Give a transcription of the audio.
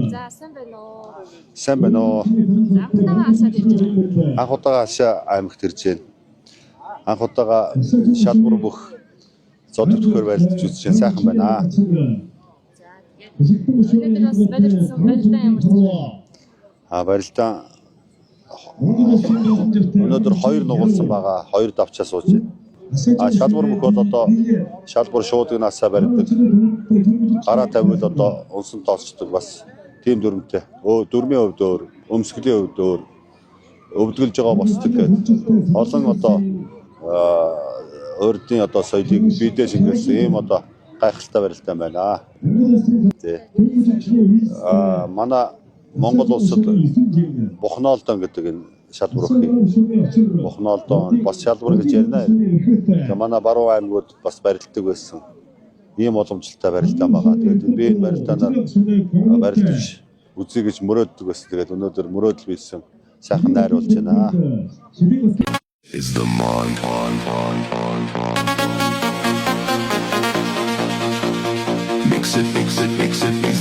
За сайн байна уу? Сайн байна уу? Анхудаа асаад ирж байна. Анх удаага Ашаа аймагт ирж байна. Анх удаага шалбар бүх зод төвхөр барилдаж үзэж байна. Сайхан байна. За тэгээд өнөөдөр бас барилдсан барилдаа ямар ч Барилдаа өнөөдөр 2 нугалсан байгаа. 2 давчаа сууж байна. Шалбар бүх бол одоо шалбар шуудгнаасаа барьдаг. Гараа тавиул одоо унсан тооцдог бас тийм дүрмтэй. Дөрмийн хувьд өөр, өмсгөлийн хувьд өөр. Өвдгөлж байгаа босдог гэдэг. Олон одоо урдын одоо соёлыг бидээ шингээсэн ийм одоо гайхалтай барилдаа байна. Тэ. Манай Монгол улсад Бухнаалдон гэдэг энэ шалбар өгөх. Бухнаалдон бас шалбар гэж ярина. Тэгээ манай баруун аймагуд бас барилддаг байсан. Ийм уламжлалтай барилдаа байгаа. Тэгээд би энэ барилдаанаар барилдаж үзье гэж мөрөөддөг байсан. Тэгээд өнөөдөр мөрөөдөл биелсэн. Сайхан найруулж байна. Is the mind mix it, mix it, mix it, mix it.